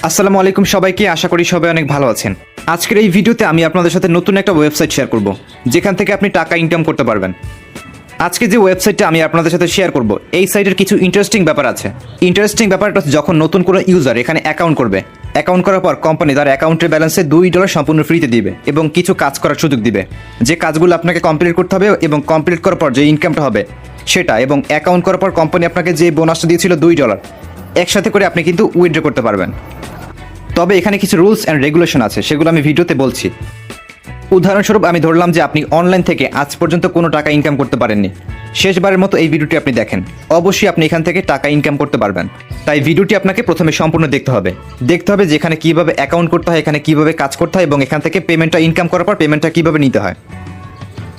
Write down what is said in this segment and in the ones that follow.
আসসালামু আলাইকুম সবাইকে, আশা করি সবাই অনেক ভালো আছেন। আজকের এই ভিডিওতে আমি আপনাদের সাথে নতুন একটা ওয়েবসাইট শেয়ার করব, যেখান থেকে আপনি টাকা ইনকাম করতে পারবেন। আজকে যে ওয়েবসাইটটা আমি আপনাদের সাথে শেয়ার করব, এই সাইটের কিছু ইন্টারেস্টিং ব্যাপার আছে। ইন্টারেস্টিং ব্যাপারটা যখন নতুন কোনো ইউজার এখানে অ্যাকাউন্ট করবে, অ্যাকাউন্ট করার পর কোম্পানি তার অ্যাকাউন্টের ব্যালেন্সে $2 সম্পূর্ণ ফ্রিতে দিবে এবং কিছু কাজ করার সুযোগ দিবে। যে কাজগুলো আপনাকে কমপ্লিট করতে হবে এবং কমপ্লিট করার পর যে ইনকামটা হবে সেটা, এবং অ্যাকাউন্ট করার পর কোম্পানি আপনাকে যে বোনাসটা দিয়েছিল $2, একসাথে করে আপনি কিন্তু উইথড্র করতে পারবেন। তবে এখানে কিছু রুলস অ্যান্ড রেগুলেশন আছে, সেগুলো আমি ভিডিওতে বলছি। উদাহরণস্বরূপ আমি ধরলাম যে আপনি অনলাইন থেকে আজ পর্যন্ত কোনো টাকা ইনকাম করতে পারেননি। শেষবারের মতো এই ভিডিওটি আপনি দেখেন, অবশ্যই আপনি এখান থেকে টাকা ইনকাম করতে পারবেন। তাই ভিডিওটি আপনাকে প্রথমে সম্পূর্ণ দেখতে হবে যে এখানে কীভাবে অ্যাকাউন্ট করতে হয়, এখানে কীভাবে কাজ করতে হয় এবং এখান থেকে পেমেন্টটা ইনকাম করার পর পেমেন্টটা কীভাবে নিতে হয়।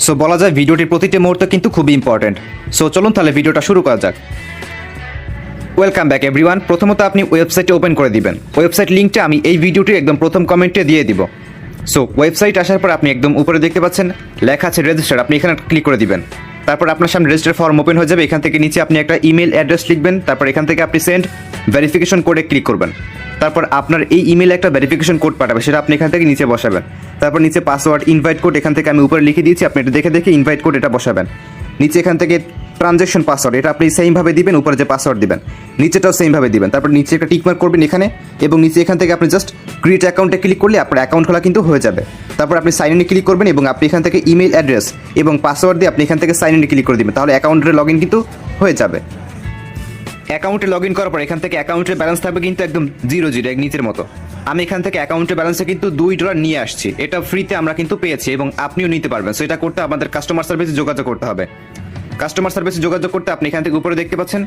সো বলা যায় ভিডিওটির প্রতিটি মুহূর্ত কিন্তু খুবই ইম্পর্টেন্ট। সো চলুন তাহলে ভিডিওটা শুরু করা যাক। Welcome back everyone. প্রথমত আপনি ওয়েবসাইটে ওপেন করে দিবেন। ওয়েবসাইট লিঙ্কটা আমি এই ভিডিওটির একদম প্রথম কমেন্টে দিয়ে দিব। সো ওয়েবসাইট আসার পর আপনি একদম উপরে দেখতে পাচ্ছেন লেখা আছে রেজিস্টার, আপনি এখানে ক্লিক করে দিবেন। তারপর আপনার সামনে রেজিস্টার ফর্ম ওপেন হয়ে যাবে। এখান থেকে নিচে আপনি একটা ইমেল অ্যাড্রেস লিখবেন। তারপর এখান থেকে আপনি সেন্ড ভেরিফিকেশন কোডে ক্লিক করবেন। তারপর আপনার এই ইমেলে একটা ভেরিফিকেশন কোড পাঠাবে, সেটা আপনি এখান থেকে নিচে বসাবেন। তারপর নিচে পাসওয়ার্ড, ইনভাইট কোড এখান থেকে আমি উপরে লিখে দিয়েছি, আপনি এটা দেখে ইনভাইট কোড এটা বসাবেন। নিচে এখান থেকে ট্রানজ্যাকশন পাসওয়ার্ড, এটা আপনি সেমভাবে দিবেন, উপরে যে পাসওয়ার্ড দিবেন নিচেটাও সেমভাবে দিবেন। তারপর নিচে একটা টিকমার্ক করবেন এখানে, এবং নিচে এখান থেকে আপনি জাস্ট ক্রিয়েট অ্যাকাউন্টে ক্লিক করলে আপনার অ্যাকাউন্ট খোলা কিন্তু হয়ে যাবে। তারপর আপনি সাইন ইনে ক্লিক করবেন এবং আপনি এখান থেকে ইমেল অ্যাড্রেস এবং পাসওয়ার্ড দিয়ে আপনি এখান থেকে সাইন ইনে ক্লিক করে দিবেন, তাহলে অ্যাকাউন্টের লগ ইন কিন্তু হয়ে যাবে। অ্যাকাউন্টে লগ ইন করার পর এখান থেকে অ্যাকাউন্টের ব্যালেন্স থাকবে কিন্তু একদম জিরো এক নিচের মতো। আমি এখান থেকে অ্যাকাউন্টের ব্যালেন্সে কিন্তু $2 নিয়ে আসছি, এটা ফ্রিতে আমরা কিন্তু পেয়েছি এবং আপনিও নিতে পারবেন। সো এটা করতে আমাদের কাস্টমার সার্ভিসে যোগাযোগ করতে হবে। কাস্টমার সার্ভিসে যোগাযোগ করতে আপনি এখান থেকে উপরে দেখতে পাচ্ছেন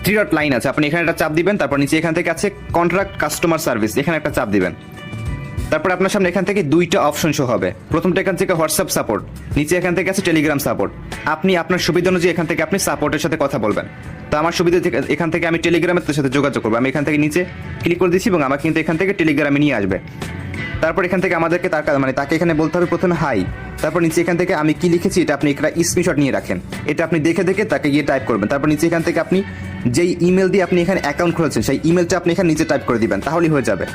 3 ডট লাইন আছে, আপনি এখানে একটা চাপ দিবেন। তারপর নিচে এখান থেকে আছে কন্ট্রাক্ট কাস্টমার সার্ভিস, এখানে একটা চাপ দিবেন। তারপর আপনার সামনে এখান থেকে 2টা অপশন শো হবে। প্রথমটা এখান থেকে হোয়াটসঅ্যাপ সাপোর্ট, নিচে এখান থেকে আছে টেলিগ্রাম সাপোর্ট। আপনি আপনার সুবিধা অনুযায়ী এখান থেকে আপনি সাপোর্টের সাথে কথা বলবেন। তো আমার সুবিধা এখান থেকে আমি টেলিগ্রামের সাথে যোগাযোগ করবো। আমি এখান থেকে নিচে ক্লিক করে দিচ্ছি এবং আমাকে কিন্তু এখান থেকে টেলিগ্রামে নিয়ে আসবে। তারপর এখান থেকে আমাদেরকে তাকে এখানে বলতে হবে প্রথমে হাই। তারপর নিচে এখান থেকে আমি কি লিখেছি এটা আপনি একটা স্ক্রিনশট নিয়ে রাখেন, এটা আপনি দেখে তাকে গিয়ে টাইপ করবেন। তারপর নিচে এখান থেকে আপনি যেই ইমেল দিয়ে আপনি এখানে অ্যাকাউন্ট খুলেছেন সেই ইমেলটা আপনি এখানে নিচে টাইপ করে দিবেন, তাহলেই হয়ে যাবে।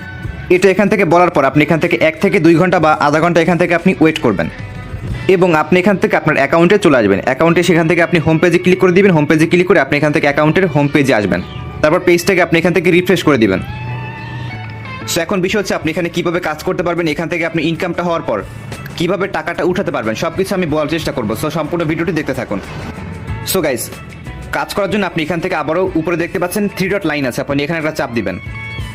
এটা এখান থেকে বলার পর আপনি এখান থেকে 1 থেকে 2 ঘন্টা বা আধা ঘন্টা এখান থেকে আপনি ওয়েট করবেন এবং আপনি এখান থেকে আপনার অ্যাকাউন্টে চলে আসবেন। অ্যাকাউন্টে সেখান থেকে আপনি হোম পেজে ক্লিক করে দিবেন। হোম পেজে ক্লিক করে আপনি এখান থেকে অ্যাকাউন্টের হোম পেজে আসবেন। তারপর পেজটাকে আপনি এখান থেকে রিফ্রেশ করে দিবেন। সো এখন বিষয় হচ্ছে আপনি এখানে কীভাবে কাজ করতে পারবেন, এখান থেকে আপনি ইনকামটা হওয়ার পর কীভাবে টাকাটা উঠাতে পারবেন, সব কিছু আমি বলার চেষ্টা করবো। সো সম্পূর্ণ ভিডিওটি দেখতে থাকুন। সো গাইস, কাজ করার জন্য আপনি এখান থেকে আবারও উপরে দেখতে পাচ্ছেন 3 ডট লাইন আছে, আপনি এখানে একটা চাপ দিবেন।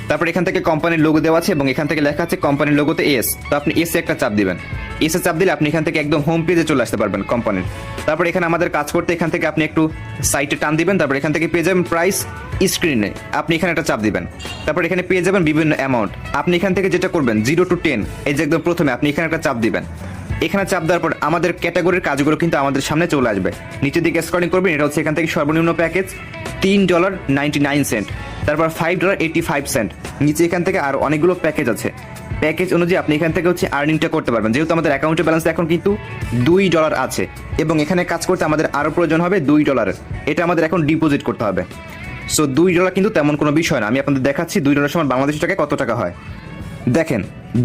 তারপর এখান থেকে কোম্পানির লোগো দেওয়া আছে এবং এখান থেকে লেখা আছে কোম্পানির লোগোতে এস, তো আপনি এসে একটা চাপ দিবেন। এসে চাপ দিলে আপনি এখান থেকে একদম হোম পেজে চলে আসতে পারবেন কোম্পানির। তারপর এখানে আমাদের কাজ করতে এখান থেকে আপনি একটু সাইটে টান দিবেন। তারপর এখান থেকে পেয়ে যাবেন প্রাইস স্ক্রিনে, আপনি এখানে একটা চাপ দিবেন। তারপর এখানে পেয়ে যাবেন বিভিন্ন অ্যামাউন্ট। আপনি এখান থেকে যেটা করবেন 0 to 10, এই যে একদম প্রথমে আপনি এখানে একটা চাপ দিবেন। এখানে চাপ দেওয়ার পর আমাদের ক্যাটাগরির কাজগুলো কিন্তু আমাদের সামনে চলে আসবে। নিচের দিকে স্ক্রলিং করবেন, এটা হচ্ছে এখান থেকে সর্বনিম্ন প্যাকেজ $3.99, তারপর $5.85। নিচে এখান থেকে আর অনেকগুলো প্যাকেজ আছে। প্যাকেজ অনুযায়ী আপনি এখান থেকে হচ্ছে আর্নিংটা করতে পারবেন। যেহেতু আমাদের অ্যাকাউন্টে ব্যালেন্স এখন কিন্তু $2 আছে এবং এখানে কাজ করতে আমাদের আরও প্রয়োজন হবে $2, এটা আমাদের এখন ডিপোজিট করতে হবে। সো $2 কিন্তু তেমন কোনো বিষয় না, আমি আপনাদের দেখাচ্ছি $2 সমান বাংলাদেশি টাকায় কত টাকা হয়। দেখেন,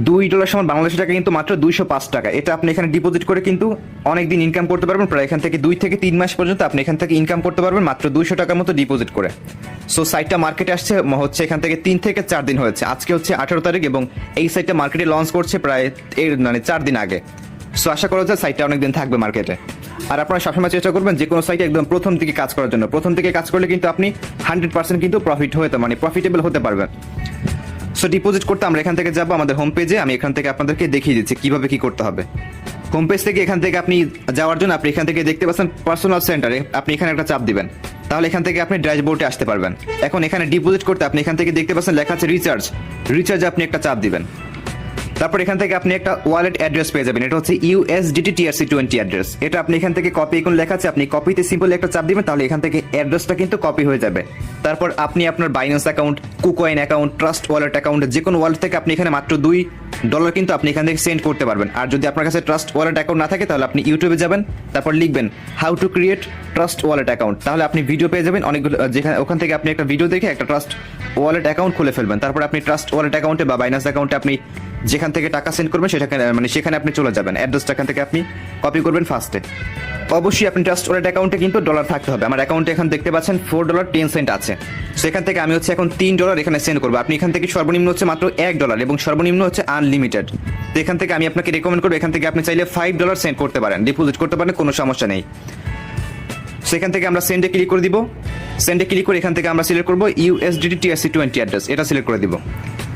$2 সমান বাংলাদেশি টাকা কিন্তু মাত্র 205 টাকা। এটা আপনি এখানে ডিপোজিট করে কিন্তু অনেক দিন ইনকাম করতে পারবেন। প্রায় এখান থেকে 2 থেকে 3 মাস পর্যন্ত আপনি এখান থেকে ইনকাম করতে পারবেন মাত্র 200 টাকার মতো ডিপোজিট করে। সো সাইটটা মার্কেটে আসছে হচ্ছে এখান থেকে 3 থেকে 4 দিন হয়েছে। আজকে হচ্ছে 18 তারিখ এবং এই সাইটটা মার্কেটে লঞ্চ করছে প্রায় 4 দিন আগে। সো আশা করা যায় সাইটটা অনেকদিন থাকবে মার্কেটে। আর আপনারা সবসময় চেষ্টা করবেন যে কোনো সাইটে একদম প্রথম থেকে কাজ করার জন্য। প্রথম থেকে কাজ করলে কিন্তু আপনি 100% কিন্তু প্রফিটেবল হতে পারবেন। সো ডিপোজিট করতে আমরা এখান থেকে যাবো আমাদের হোম পেজে। আমি এখান থেকে আপনাদেরকে দেখিয়ে দিচ্ছি কিভাবে কি করতে হবে। হোম পেজ থেকে এখান থেকে আপনি যাওয়ার জন্য আপনি এখান থেকে দেখতে পাচ্ছেন পার্সোনাল সেন্টারে, আপনি এখানে একটা চাপ দিবেন, তাহলে এখান থেকে আপনি ড্যাশবোর্ডে আসতে পারবেন। এখন এখানে ডিপোজিট করতে আপনি এখান থেকে দেখতে পাচ্ছেন লেখা আছে রিচার্জ আপনি একটা চাপ দিবেন। তারপর এখান থেকে আপনি একটা ওয়ালেট অ্যাড্রেস পেয়ে যাবেন, এটা হচ্ছে USDT TRC20 অ্যাড্রেস। এটা আপনি এখান থেকে কপি এখন লেখা আছে, আপনি কপিতে সিম্পল একটা চাপ দিবেন, তাহলে এখান থেকে অ্যাড্রেসটা কিন্তু কপি হয়ে যাবে। তারপর আপনি আপনার Binance account, KuCoin account, trust wallet account, যে কোনো ওয়ালেট থেকে আপনি এখানে মাত্র $2 কিন্তু আপনি এখান থেকে সেন্ড করতে পারবেন। আর যদি আপনার কাছে ট্রাস্ট ওয়ালেট অ্যাকাউন্ট না থাকে তাহলে আপনি ইউটিউবে যাবেন, তারপর লিখবেন how to create trust wallet account, তাহলে আপনি ভিডিও পেয়ে যাবেন অনেকগুলো, যেখানে ওখান থেকে আপনি একটা ভিডিও দেখে একটা ট্রাস্ট ওয়ালেট অ্যাকাউন্ট খুলে ফেলবেন। তারপর আপনি ট্রাস্ট ওয়ালেট অ্যাকাউন্টে বা বাইন্যান্স অ্যাকাউন্টে আপনি যেখান থেকে টাকা সেন্ড করবেন সেখানে আপনি চলে যাবেন। অ্যাড্রেসটা এখান থেকে আপনি কপি করবেন ফার্স্টে। অবশ্যই আপনি ট্রাস্ট ওয়ালেট অ্যাকাউন্টে কিন্তু ডলার থাকতে হবে। আমার অ্যাকাউন্টে এখন দেখতে পাচ্ছেন $4.10 আছে। সেখান থেকে আমি হচ্ছে এখন $3 এখানে সেন্ড করবো। আপনি এখান থেকে সর্বনিম্ন হচ্ছে মাত্র $1 এবং সর্বনিম্ন হচ্ছে আনলিমিটেড। তো এখান থেকে আমি আপনাকে রেকমেন্ড করবো, এখান থেকে আপনি চাইলে $5 সেন্ড করতে পারেন, ডিপোজিট করতে পারেন, কোনো সমস্যা নেই। সেখান থেকে আমরা সেন্ডে ক্লিক করে দিব। সেন্ডে ক্লিক করে এখান থেকে আমরা সিলেক্ট করবো USDT TRC20 অ্যাড্রেস, এটা সিলেক্ট করে দিব।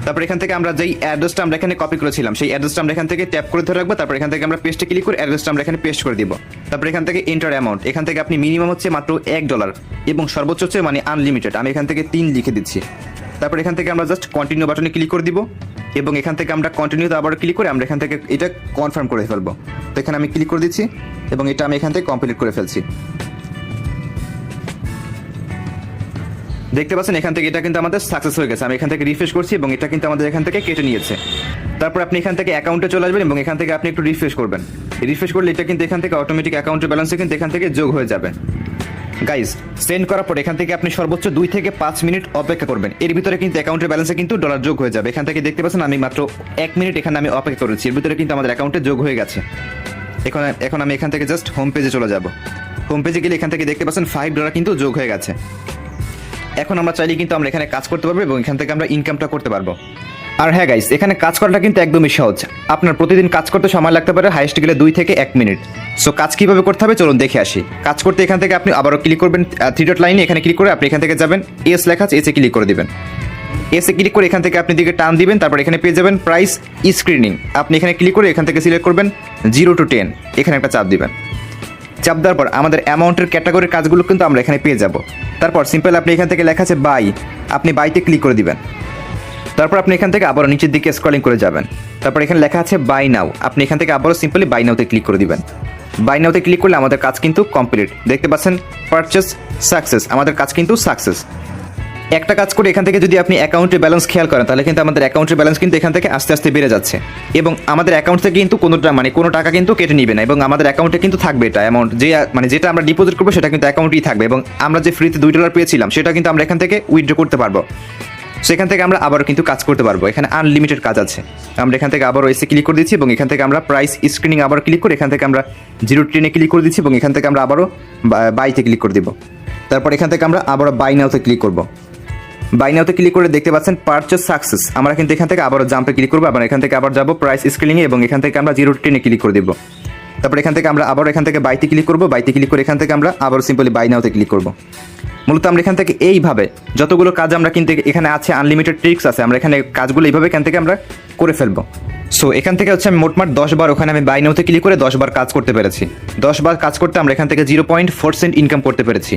তারপর এখান থেকে আমরা যেই অ্যাড্রেসটা আমরা এখানে কপি করেছিলাম সেই অ্যাড্রেসটা আমরা এখান থেকে ট্যাপ করে ধরে রাখবো। তারপর এখান থেকে আমরা পেস্টে ক্লিক করে অ্যাড্রেসটা আমরা এখানে পেস্ট করে দিব। তারপর এখান থেকে এন্টার অ্যামাউন্ট, এখান থেকে আপনি মিনিমাম হচ্ছে মাত্র $1 এবং সর্বোচ্চ হচ্ছে মানে আনলিমিটেড, আমি এখান থেকে 3 লিখে দিচ্ছি। তারপর এখান থেকে আমরা জাস্ট কন্টিনিউ বাটনে ক্লিক করে দিব এবং এখান থেকে আমরা কন্টিনিউতে আবার ক্লিক করে আমরা এখান থেকে এটা কনফার্ম করে ফেলবো। তো এখানে আমি ক্লিক করে দিচ্ছি এবং এটা আমি এখান থেকে কমপ্লিট করে ফেলছি। দেখতে পাচ্ছেন এখান থেকে এটা কিন্তু আমাদের সাকসেস হয়ে গেছে। আমি এখান থেকে রিফ্রেশ করছি এবং এটা কিন্তু আমাদের এখান থেকে কেটে নিয়েছে। তারপর আপনি এখান থেকে অ্যাকাউন্টে চলে আসবেন এবং এখান থেকে আপনি একটু রিফ্রেশ করবেন। রিফ্রেশ করলে এটা কিন্তু এখান থেকে অটোমেটিক অ্যাকাউন্টের ব্যালেন্সে কিন্তু এখান থেকে যোগ হয়ে যাবে। গাইজ, সেন্ড করার পর এখান থেকে আপনি সর্বোচ্চ 2 থেকে 5 মিনিট অপেক্ষা করবেন। এর ভিতরে কিন্তু অ্যাকাউন্টের ব্যালেন্সে কিন্তু ডলার যোগ হয়ে যাবে। এখান থেকে দেখতে পাচ্ছেন আমি মাত্র 1 মিনিট এখানে আমি অপেক্ষা করেছি, এর ভিতরে কিন্তু আমাদের অ্যাকাউন্টে যোগ হয়ে গেছে। এখন আমি এখান থেকে জাস্ট হোম পেজে চলে যাব। হোম পেজে গেলে এখান থেকে দেখতে পাচ্ছেন $5 কিন্তু যোগ হয়ে গেছে। এখন আমরা চাইলে কিন্তু আমরা এখানে কাজ করতে পারবো এবং এখান থেকে আমরা ইনকামটা করতে পারবো। আর হ্যাঁ গাইস, এখানে কাজ করাটা কিন্তু একদমই সহজ। আপনার প্রতিদিন কাজ করতে সময় লাগতে পারে হাইয়েস্ট গেলে 2 থেকে 1 মিনিট। সো কাজ কিভাবে করতে হবে চলুন দেখে আসি। কাজ করতে এখান থেকে আপনি আবারও ক্লিক করবেন 3 ডট লাইনে, এখানে ক্লিক করে আপনি এখান থেকে যাবেন, এস লেখা আছে, এসে ক্লিক করে দিবেন। এসে ক্লিক করে এখান থেকে আপনি দিকে টান দিবেন। তারপর এখানে পেয়ে যাবেন প্রাইস স্ক্রিনিং, আপনি এখানে ক্লিক করে এখান থেকে সিলেক্ট করবেন 0 to 10, এখানে একটা চাপ দিবেন। চাপ দেওয়ার পর আমাদের অ্যামাউন্টের ক্যাটাগরির কাজগুলো কিন্তু আমরা এখানে পেয়ে যাব। তারপর সিম্পল আপনি এখান থেকে লেখা আছে বাই, আপনি বাইতে ক্লিক করে দিবেন। তারপর আপনি এখান থেকে আবারও নিচের দিকে স্ক্রলিং করে যাবেন। তারপর এখানে লেখা আছে বাই নাও, আপনি এখান থেকে আবারও সিম্পলি বাই নাওতে ক্লিক করে দিবেন। বাই নাওতে ক্লিক করলে আমাদের কাজ কিন্তু কমপ্লিট। দেখতে পাচ্ছেন পারচেস সাকসেস, আমাদের কাজ কিন্তু সাকসেস। একটা কাজ করে এখান থেকে যদি আপনি অ্যাকাউন্টের ব্যালেন্স খেয়াল করেন তাহলে কিন্তু আমাদের অ্যাকাউন্টের ব্যালেন্স কিন্তু এখান থেকে আস্তে আস্তে বেড়ে যাচ্ছে এবং আমাদের অ্যাকাউন্ট থেকে কিন্তু কোনো টাকা কিন্তু কেটে নিবে না এবং আমাদের অ্যাকাউন্টে কিন্তু থাকবে এটা অ্যামাউন্ট, যেটা আমরা ডিপোজিট করবো সেটা কিন্তু অ্যাকাউন্টেই থাকবে এবং আমরা যে ফ্রিতে $2 পেয়েছিলাম সেটা কিন্তু আমরা এখান থেকে উইথড্র করতে পারবো। সেখান থেকে আমরা আবারও কিন্তু কাজ করতে পারবো। এখানে আনলিমিটেড কাজ আছে। আমরা এখান থেকে আবারও এসে ক্লিক করে দিচ্ছি এবং এখান থেকে আমরা প্রাইস স্ক্রিনিং আবার ক্লিক করে এখান থেকে আমরা 0 to 10 ক্লিক করে দিচ্ছি এবং এখান থেকে আমরা আবারও বাইতে ক্লিক করে দিব। তারপর এখান থেকে আমরা আবারও বাই নাওতে ক্লিক করবো। বাই নাওতে ক্লিক করে দেখতে পাচ্ছেন পারচেস সাকসেস, আমরা কিন্তু এখান থেকে আবারও জাম্পে ক্লিক করবো। আবার এখান থেকে আবার যাবো প্রাইস স্কেলিংয়ে এবং এখান থেকে আমরা 0 to 10 ক্লিক করে দিব। তারপর এখান থেকে আমরা আবার এখান থেকে বাইতে ক্লিক করবো। বাইতে ক্লিক করে এখান থেকে আমরা আবারও সিম্পলি বাই নাওতে ক্লিক করবো। মূলত আমরা এখান থেকে এইভাবে যতগুলো কাজ আমরা কিন্তু এখানে আছে আনলিমিটেড ট্রিক্স আছে, আমরা এখানে কাজগুলো এইভাবে এখান থেকে আমরা করে ফেলবো। সো এখান থেকে হচ্ছে আমি মোটমাট 10 বার ওখানে আমি বাই নাওতে ক্লিক করে 10 বার কাজ করতে পেরেছি। 10 বার কাজ করতে আমরা এখান থেকে 0.4 সেন্ট ইনকাম করতে পেরেছি।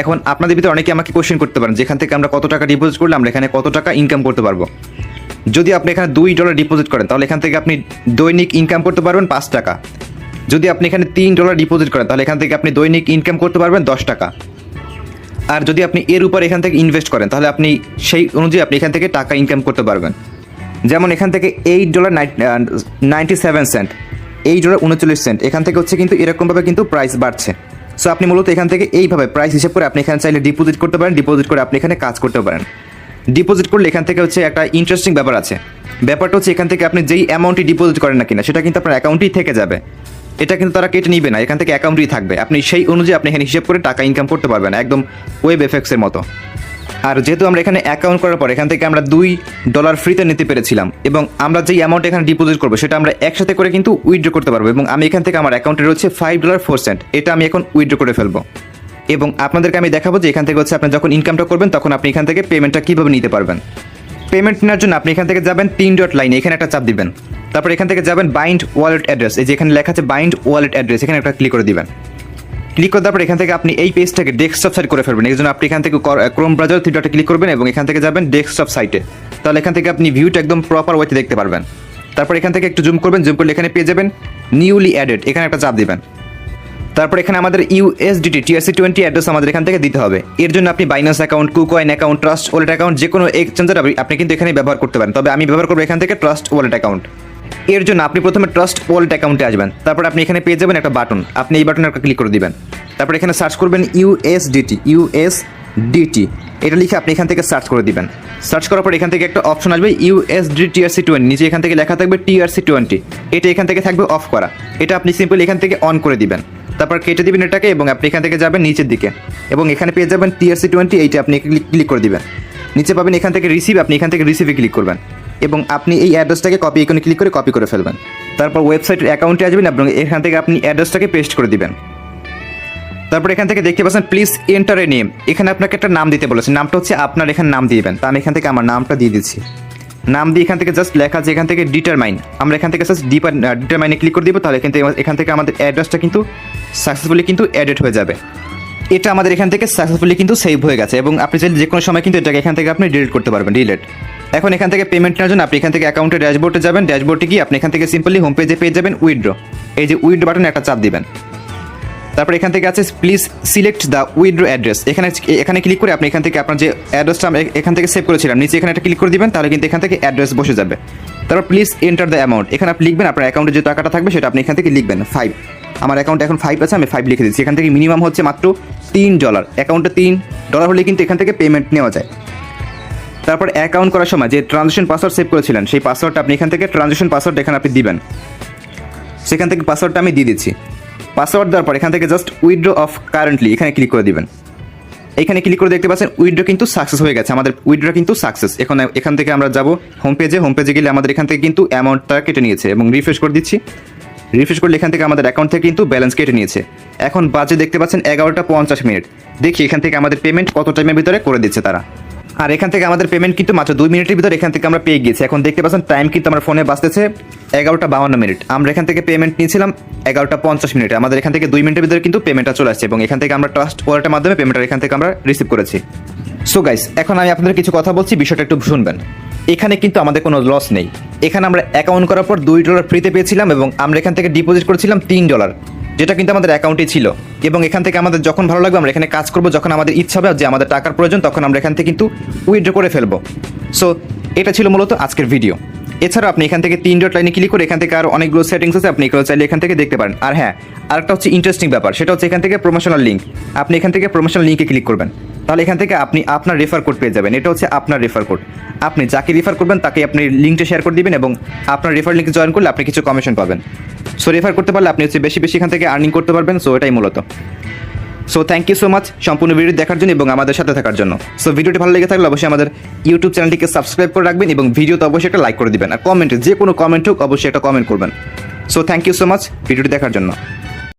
এখন আপনাদের ভিতরে অনেকে আমাকে কোশ্চেন করতে পারেন যেখান থেকে আমরা কত টাকা ডিপোজিট করলে আমরা এখানে কত টাকা ইনকাম করতে পারবো। যদি আপনি এখানে $2 ডিপোজিট করেন তাহলে এখান থেকে আপনি দৈনিক ইনকাম করতে পারবেন 5 টাকা। যদি আপনি এখানে $3 ডিপোজিট করেন তাহলে এখান থেকে আপনি দৈনিক ইনকাম করতে পারবেন 10 টাকা। আর যদি আপনি এর উপর এখান থেকে ইনভেস্ট করেন তাহলে আপনি সেই অনুযায়ী আপনি এখান থেকে টাকা ইনকাম করতে পারবেন। যেমন এখান থেকে $8.97, $8.39, এখান থেকে হচ্ছে কিন্তু এরকমভাবে কিন্তু প্রাইস বাড়ছে। সো আপনি মূলত এখান থেকে এইভাবে প্রাইস হিসেব করে আপনি এখানে চাইলে ডিপোজিট করতে পারেন। ডিপোজিট করে আপনি এখানে কাজ করতে পারেন। ডিপোজিট করলে এখান থেকে হচ্ছে একটা ইন্টারেস্টিং ব্যাপার আছে। ব্যাপারটা হচ্ছে এখান থেকে আপনি যেই অ্যামাউন্টই ডিপোজিট করেন না কিনা সেটা কিন্তু আপনার অ্যাকাউন্টেই থেকে যাবে। এটা কিন্তু তারা কেটে নিবে না, এখান থেকে অ্যাকাউন্টেই থাকবে। আপনি সেই অনুযায়ী আপনি এখানে হিসেব করে টাকা ইনকাম করতে পারবেন, একদম ওয়েব এফেক্টসের মতো। আর যেহেতু আমরা এখানে অ্যাকাউন্ট করার পর এখান থেকে আমরা $2 ফ্রিতে নিতে পেরেছিলাম এবং আমরা যেই অ্যামাউন্ট এখানে ডিপোজিট করবো সেটা আমরা একসাথে করে কিন্তু উইথড্র করতে পারবো এবং আমি এখান থেকে আমার অ্যাকাউন্টে রয়েছে $5.04, এটা আমি এখন উইথড্র করে ফেলবো এবং আপনাদেরকে আমি দেখাবো যে এখান থেকে হচ্ছে আপনি যখন ইনকামটা করবেন তখন আপনি এখান থেকে পেমেন্টটা কীভাবে নিতে পারবেন। পেমেন্ট নেওয়ার জন্য আপনি এখান থেকে যাবেন 3 ডট লাইনে, এখানে একটা চাপ দিবেন। তারপর এখান থেকে যাবেন বাইন্ড ওয়ালেট অ্যাড্রেস, এই যে এখানে লেখা আছে বাইন্ড ওয়ালেট অ্যাড্রেস, এখানে একটা ক্লিক করে দিবেন। ক্লিক করে তারপর এখান থেকে আপনি এই পেজটাকে ডেস্কটপ সাইট করে ফেলবেন। এই জন্য আপনি এখান থেকে ক্রোম ব্রাউজার 3 ডটে ক্লিক করবেন এবং এখান থেকে যাবেন ডেস্কটপ সাইটে। তাহলে এখান থেকে আপনি ভিউটা একদম প্রপার ওয়েতে দেখতে পারবেন। তারপর এখান থেকে একটু জুম করবেন, জুম করলে এখানে পেয়ে যাবেন নিউলি অ্যাডেড, এখানে একটা চাপ দিবেন। তারপর এখানে আমাদের USDT TRC20 অ্যাড্রেস আমাদের এখান থেকে দিতে হবে। এর জন্য আপনি Binance account, KuCoin account, trust wallet account যে কোনো এক্সচেঞ্জার আপনি কিন্তু এখানে ব্যবহার করতে পারেন। তবে আমি ব্যবহার করবো এখান থেকে ট্রাস্ট ওয়ালেট অ্যাকাউন্ট। এর জন্য আপনি প্রথমে ট্রাস্ট ওয়ালেট অ্যাকাউন্টে আসবেন, তারপর আপনি এখানে পেয়ে যাবেন একটা বাটন, আপনি এই বাটনে একটা ক্লিক করে দিবেন। তারপর এখানে সার্চ করবেন ইউএসডিটি, এটা লিখে আপনি এখান থেকে সার্চ করে দিবেন। সার্চ করার পর এখান থেকে একটা অপশন আসবে ইউএসডি TRC20, নিচে এখান থেকে লেখা থাকবে TRC20, এটা এখান থেকে থাকবে অফ করা, এটা আপনি সিম্পলি এখান থেকে অন করে দিবেন। তারপর কেটে দিবেন এটাকে এবং আপনি এখান থেকে যাবেন নিচের দিকে এবং এখানে পেয়ে যাবেন TRC20, এইটা আপনি ক্লিক করে দিবেন। নিচে পাবেন এখান থেকে রিসিভ, আপনি এখান থেকে রিসিভে ক্লিক করবেন এবং আপনি এই অ্যাড্রেসটাকে কপি আইকনে ক্লিক করে কপি করে ফেলবেন। তারপর ওয়েবসাইটের অ্যাকাউন্টে আসবেন এবং এখান থেকে আপনি অ্যাড্রেসটাকে পেস্ট করে দিবেন। তারপর এখান থেকে দেখতে পাচ্ছেন প্লিজ এন্টার এ নেম, এখানে আপনাকে একটা নাম দিতে বলেছে, নামটা হচ্ছে আপনার এখানে নাম দিবেন। তা আমি এখান থেকে আমার নামটা দিয়ে দিচ্ছি, নাম দিয়ে এখান থেকে জাস্ট লেখা আছে এখান থেকে ডিটারমাইন, আমরা এখান থেকে জাস্ট ডিটারমাইনে ক্লিক করে দিব, তাহলে কিন্তু এখান থেকে আমাদের অ্যাড্রেসটা কিন্তু সাকসেসফুলি কিন্তু এডিট হয়ে যাবে। এটা আমাদের এখান থেকে সাকসেসফুলি কিন্তু সেভ হয়ে গেছে এবং আপনি চাইলে যে কোনো সময় কিন্তু এটাকে এখান থেকে আপনি ডিলিট করতে পারবেন, ডিলিট। এখন এখান থেকে পেমেন্ট নেওয়ার জন্য আপনি এখান থেকে অ্যাকাউন্টের ড্যাশবোর্ডে যাবেন, ড্যাশবোর্ডে গিয়ে আপনি এখান থেকে সিম্পলি হোম পেজে পেয়ে যাবেন উইথড্র, এই যে উইথড্র বাটনে একটা চাপ দিবেন। তারপর এখান থেকে আছে please select the withdraw address, এখানে ক্লিক করে আপনি এখান থেকে আপনার যে অ্যাড্রেসটা আমরা এখান থেকে সেভ করেছিলাম নিচে এখানে একটা ক্লিক করে দিবেন, তাহলে কিন্তু এখান থেকে অ্যাড্রেস বসে যাবে। তারপর প্লিজ এন্টার দ্য অ্যামাউন্ট, এখানে আপনি লিখবেন আপনার অ্যাকাউন্টে যে টাকাটা থাকবে সেটা আপনি এখান থেকে লিখবেন 5, আমার অ্যাকাউন্টে এখন 5 আছে, আমি 5 লিখে দিচ্ছি। এখান থেকে মিনিমাম হচ্ছে মাত্র $3, অ্যাকাউন্টে $3 হলে কিন্তু এখান থেকে পেমেন্ট নেওয়া যায়। তারপর অ্যাকাউন্ট করার সময় যে ট্রানজ্যাকশন পাসওয়ার্ড সেভ করেছিলেন সেই পাসওয়ার্ডটা আপনি এখান থেকে ট্রানজ্যাকশন পাসওয়ার্ড এখানে আপনি দিবেন, সেখান থেকে পাসওয়ার্ডটা আমি দিয়ে দিচ্ছি। পাসওয়ার্ড দেওয়ার পর এখান থেকে জাস্ট উইথড্র অফ কারেন্টলি এখানে ক্লিক করে দিবেন। এখানে ক্লিক করে দেখতে পাচ্ছেন উইথড্র কিন্তু সাকসেস হয়ে গেছে, আমাদের উইথড্র কিন্তু সাকসেস। এখন এখান থেকে আমরা যাব হোম পেজে গেলে আমাদের এখান থেকে কিন্তু অ্যামাউন্টটা কেটে নিয়েছে এবং রিফ্রেশ করে দিচ্ছি। রিফ্রেশ করলে এখান থেকে আমাদের অ্যাকাউন্ট থেকে কিন্তু ব্যালেন্স কেটে নিয়েছে। এখন বাজে দেখতে পাচ্ছেন 11:50, দেখি এখান থেকে আমাদের পেমেন্ট কত টাইমের ভিতরে করে দিচ্ছে তারা। আর এখান থেকে আমাদের পেমেন্ট কিন্তু মাত্র 2 মিনিটের ভিতরে এখান থেকে আমরা পেয়ে গিয়েছি। এখন দেখতে পাচ্ছেন টাইম কিন্তু আমার ফোনে বাজতেছে 11:52, আমরা এখান থেকে পেমেন্ট নিয়েছিলাম 11:50, আমাদের এখান থেকে 2 মিনিটের ভিতরে কিন্তু পেমেন্টটা চলে আসছে এবং এখান থেকে আমরা ট্রাস্ট ওয়ালেটের মাধ্যমে পেমেন্টটা এখান থেকে আমরা রিসিভ করেছি। সো গাইস, এখন আমি আপনাদের কিছু কথা বলছি, বিষয়টা একটু শুনবেন। এখানে কিন্তু আমাদের কোনো লস নেই, এখানে আমরা অ্যাকাউন্ট করার পর $2 ফ্রিতে পেয়েছিলাম এবং আমরা এখান থেকে ডিপোজিট করেছিলাম $3, যেটা কিন্তু আমাদের অ্যাকাউন্টে ছিল এবং এখান থেকে আমাদের যখন ভালো লাগবে আমরা এখানে কাজ করব, যখন আমাদের ইচ্ছা হবে যে আমাদের টাকার প্রয়োজন তখন আমরা এখান থেকে কিন্তু উইথড্র করে ফেলবো। সো এটা ছিল মূলত আজকের ভিডিও। এছাড়াও আপনি এখান থেকে 3 ডট লাইনে ক্লিক করে এখান থেকে আরও অনেকগুলো সেটিংস আছে, আপনি এগুলো চাইলে এখান থেকে দেখতে পারেন। আর হ্যাঁ, আরেকটা হচ্ছে ইন্টারেস্টিং ব্যাপার, সেটা হচ্ছে এখান থেকে প্রমোশনাল লিঙ্ক, আপনি এখান থেকে প্রমোশনাল লিঙ্কে ক্লিক করবেন, তাহলে এখান থেকে আপনি আপনার রেফার কোড পেয়ে যাবেন। এটা হচ্ছে আপনার রেফার কোড, আপনি যাকে রেফার করবেন তাকে আপনি লিঙ্কটা শেয়ার করে দিবেন এবং আপনার রেফার লিঙ্কে জয়েন করলে আপনি কিছু কমিশন পাবেন। সো রেফার করতে পারলে আপনি হচ্ছে বেশি এখান থেকে আর্নিং করতে পারবেন। সো এটাই মূলত। So thank you so much সম্পূর্ণ ভিডিও দেখার জন্য এবং আমাদের সাথে থাকার জন্য। সো ভিডিওটি ভালো লেগে থাকলে অবশ্যই আমাদের ইউটিউব চ্যানেলটিকে সাবস্ক্রাইব করে রাখবেন এবং ভিডিওতে অবশ্যই একটা লাইক করে দিবেন আর কমেন্টে যে কোনো কমেন্ট হোক অবশ্যই একটা কমেন্ট করবেন। So thank you so much ভিডিওটি দেখার জন্য।